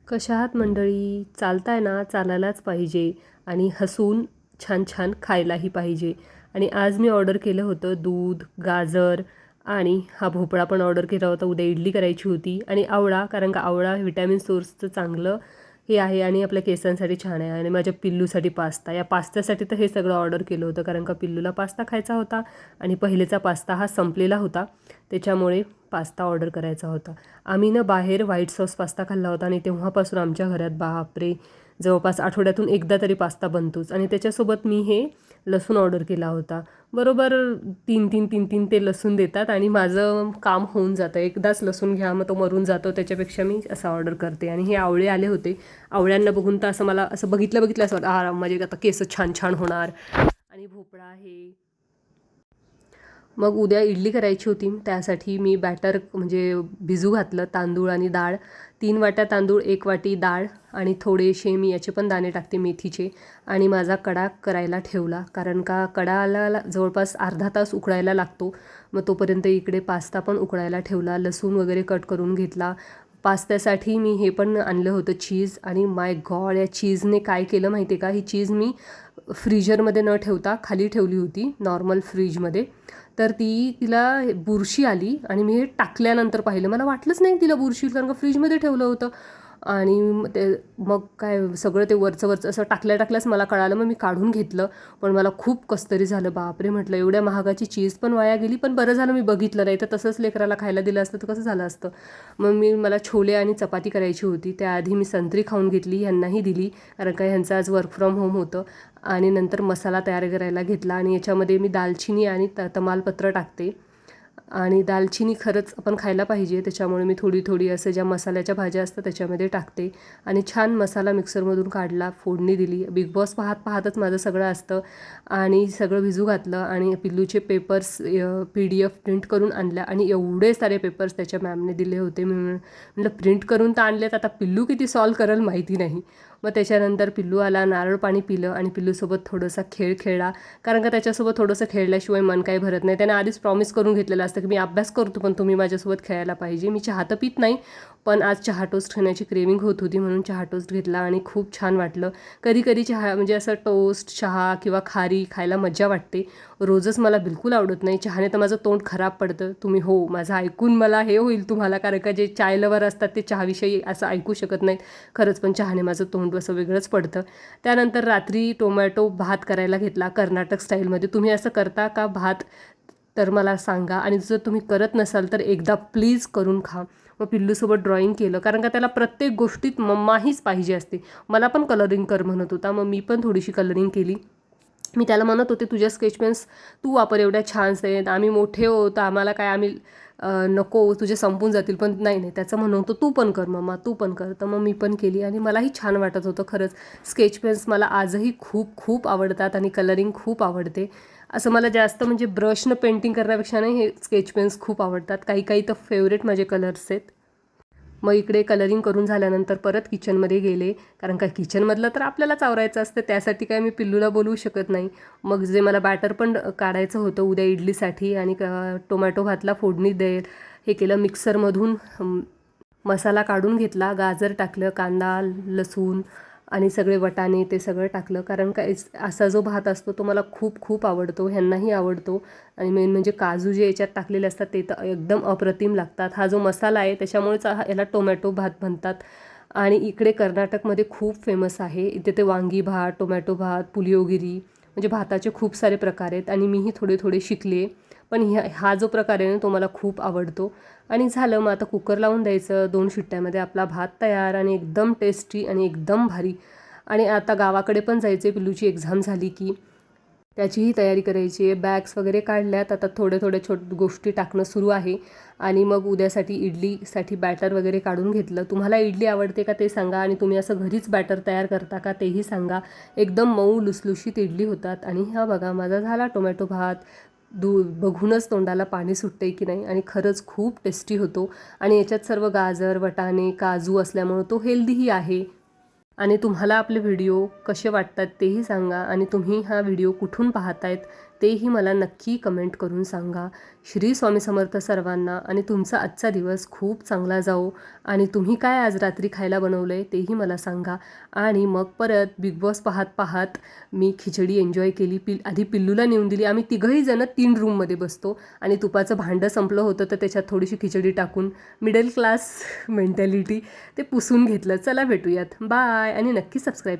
कशा आहात मंडळी? चालताय ना? चालायलाच पाहिजे आणि हसून छान छान खायलाही पाहिजे. आणि आज मी ऑर्डर केलं होतं दूध, गाजर आणि हा भोपळा पण ऑर्डर केला होता. उद्या इडली करायची होती आणि आवळा, कारण का आवळा व्हिटॅमिन सोर्सचं चांगलं हे आहे आणि आपल्या केसांसाठी छान आहे. आणि माझ्या पिल्लूसाठी पास्ता, या पास्त्यासाठी तर हे सगळं ऑर्डर केलं होतं, कारण का पिल्लूला पास्ता खायचा होता आणि पहिलेचा पास्ता हा संपलेला होता, त्याच्यामुळे पास्ता ऑर्डर करायचा होता. आम्ही ना बाहेर व्हाईट सॉस पास्ता खाल्ला होता आणि तेव्हापासून आमच्या घरात बापरे, जवळपास आठवड्यातून एकदा तरी पास्ता बनतोच. आणि त्याच्यासोबत मी हे लसूण ऑर्डर केला होता. बरोबर 3-3 ते लसूण देतात आणि माझं काम होऊन जातं. एकदाच लसूण घ्या, मग तो मरून जातो, त्याच्यापेक्षा मी असं ऑर्डर करते. आणि हे आवळे आले होते. आवळ्यांना बघून तर असं मला असं बघितलं असं वाटतं, माझे आता केस छान छान होणार. आणि भोपळा आहे. मग उद्या इडली करायची होती, त्यासाठी मी बॅटर म्हणजे भिजू घातलं. तांदूळ आणि डाळ, 3 वाट्या तांदूळ, 1 वाटी डाळ आणि थोडेसे मी याचे पण दाणे टाकते मेथीचे. आणि माझा कडा करायला ठेवला, कारण का कडाला जवळपास अर्धा तास उकळायला लागतो. मग तोपर्यंत इकडे पास्ता पण उकळायला ठेवला. लसूण वगैरे कट करून घेतला. पास्त्यासाठी मी हे पण आणलं होतं चीज. आणि माय गॉड, या चीजने काय केलं माहिती आहे का? ही चीज मी फ्रीजरमध्ये न ठेवता खाली ठेवली होती, नॉर्मल फ्रीजमध्ये. तर तिला बुरशी आली आणि मी हे टाकल्यानंतर पाहिलं, मला वाटलंच नाही तिला बुरशी, कारण का फ्रीजमध्ये ठेवलं होतं. आणि मग काय सगळं ते वरचं असं टाकल्याच मला कळालं. मग मी काढून घेतलं, पण मला खूप कसतरी झालं. बापरे म्हटलं, एवढ्या महागाची चीज पण वाया गेली. पण बरं झालं मी बघितलं, नाही तर तसंच लेकराला खायला दिलं असतं तर कसं झालं असतं. मग मला छोले आणि चपाती करायची होती. त्याआधी मी संत्री खाऊन घेतली, ह्यांनाही दिली, कारण का ह्यांचं आज वर्क फ्रॉम होम होतं. आणि नंतर मसाला तयार करायला घेतला. आणि याच्यामध्ये मी दालचिनी आणि तमालपत्र टाकते. आणि दालचिनी खरंच आपण खायला पाहिजे, त्याच्यामुळे मी थोडी असं ज्या मसाल्याच्या भाज्या असतात त्याच्यामध्ये टाकते. आणि छान मसाला मिक्सरमधून काढला, फोडणी दिली. बिग बॉस पाहतच माझं सगळं असतं. आणि सगळं भिजू घातलं आणि पिल्लूचे पेपर्स PDF प्रिंट करून आणल्या. आणि एवढे सारे पेपर्स त्याच्या मॅमने दिले होते. मी म्हटलं प्रिंट करून तर आणलेत, आता पिल्लू किती सॉल्व करेल माहिती नाही. मग त्याच्यानंतर पिल्लू आला, नारळ पाणी पिलं आणि पिल्लूसोबत थोडासा खेळ खेळला, कारण का त्याच्यासोबत थोडंसं खेळल्याशिवाय मन काही भरत नाही. त्याने आधीच प्रॉमिस करून घेतलेलं असतं की मी अभ्यास करतो, पण तुम्ही माझ्यासोबत खेळायला पाहिजे. मी चहा तर पित नाही, पण आज चहा टोस्ट खाण्याची क्रेविंग होत होती, म्हणून चहा टोस्ट घेतला आणि खूप छान वाटलं. कधी चहा म्हणजे असं टोस्ट, चहा किंवा खारी खायला मज्जा वाटते. रोजच मला बिलकुल आवडत नाही. चहाने तर माझं तोंड खराब पडतं. तुम्ही हो, माझं ऐकून मला हे होईल तुम्हाला, कारण का जे चाय लवर असतात ते चहाविषयी असं ऐकू शकत नाहीत खरंच, पण चहाने माझं तोंड असं वेगळंच पडतं. त्यानंतर रात्री टोमॅटो भात करायला घेतला कर्नाटक स्टाईलमध्ये. तुम्ही असं करता का भात? तर मला सांगा. आणि जर तुम्ही करत नसाल तर एकदा प्लीज करून खा. मग पिल्लूसोबत ड्रॉइंग केलं, कारण का त्याला प्रत्येक गोष्टीत मम्मा हीच पाहिजे असते. मला पण कलरिंग कर म्हणत होता, मग मी पण थोडीशी कलरिंग केली. मी त्याला म्हणत होते तुझ्या स्केच पेन्स तू वापर, एवढ्या छान आहेत, आम्ही मोठे होतो, आम्हाला काय आम्ही नको, तुझे संपून जातील. पण नाही, त्याचं म्हणणं होतं तू पण कर मम्मा, तू पण कर. तर मग मी पण केली आणि मलाही छान वाटत होतं खरंच. स्केच पेन्स मला आजही खूप आवडतात आणि कलरिंग खूप आवडते. असं मला जास्त म्हणजे ब्रशनं पेंटिंग करण्यापेक्षा नाही, हे स्केच पेन्स खूप आवडतात. काही तर फेवरेट माझे कलर्स आहेत. मग इकडे कलरिंग करून झाल्यानंतर परत किचनमध्ये गेले, कारण का किचनमधलं तर आपल्यालाच आवरायचं असतं, त्यासाठी काय मी पिल्लूला बोलवू शकत नाही. मग जे मला बॅटर पण काढायचं होतं उद्या इडलीसाठी, आणि टोमॅटो भातला फोडणी हे केलं मिक्सरमधून. मसाला काढून घेतला, गाजर टाकलं, कांदा, लसूण आणि सगळे वटाणे ते सगळं टाकलं, कारण का असा जो भात असतो तो मला खूप आवडतो, ह्यांनाही आवडतो. आणि मेन म्हणजे काजू जे याच्यात टाकलेले असतात ते तर एकदम अप्रतिम लागतात. हा जो मसाला आहे त्याच्यामुळेच याला टोमॅटो भात म्हणतात. आणि इकडे कर्नाटकमध्ये खूप फेमस आहे. इथे ते वांगी भात, टोमॅटो भात, पुलियोगिरी, म्हणजे भाताचे खूप सारे प्रकार आहेत आणि मीही थोडे शिकले. पण हा जो प्रकार आहे ना तो मला खूप आवडतो. आणि झालं, मग आता कुकर लावून द्यायचं, 2 शिट्ट्यामध्ये आपला भात तयार आणि एकदम टेस्टी आणि एकदम भारी. आणि आता गावाकडे पण जायचे, पिल्लूची एक्झाम झाली की त्याचीही तयारी करायची आहे. बॅग्स वगैरे काढल्यात, आता थोड्या गोष्टी टाकणं सुरू आहे. आणि मग उद्यासाठी इडलीसाठी बॅटर वगैरे काढून घेतलं. तुम्हाला इडली आवडते का ते सांगा, आणि तुम्ही असं घरीच बॅटर तयार करता का तेही सांगा. एकदम मऊ लुसलुशीत इडली होतात. आणि हा बघा माझा झाला टोमॅटो भात. बघूनच तोंडाला पाणी सुटते की नाही, आणि खरंच खूप टेस्टी होतो. आणि याच्यात सर्व गाजर, वटाणे, काजू असल्यामुळं तो हेल्दीही आहे. आणि तुम्हाला आपले व्हिडिओ कसे वाटतात तेही सांगा, आणि तुम्ही हा व्हिडिओ कुठून पाहतायत तेही मला नक्की कमेंट करून सांगा. श्री स्वामी समर्थ सर्वांना आणि तुमचा आजचा दिवस खूप चांगला जाओ. आणि तुम्ही काय आज रात्री खायला बनवलं आहे तेही मला सांगा. आणि मग परत बिग बॉस पाहत पाहत मी खिचडी एन्जॉय केली. आधी पिल्लूला नेऊन दिली. आम्ही तिघंही जण 3 रूममध्ये बसतो आणि तुपाचं भांडं संपलं होतं तर त्याच्यात थोडीशी खिचडी टाकून मिडल क्लास मेंटॅलिटी ते पुसून घेतलं. चला भेटूयात. बाय आणि नक्की सबस्क्राईब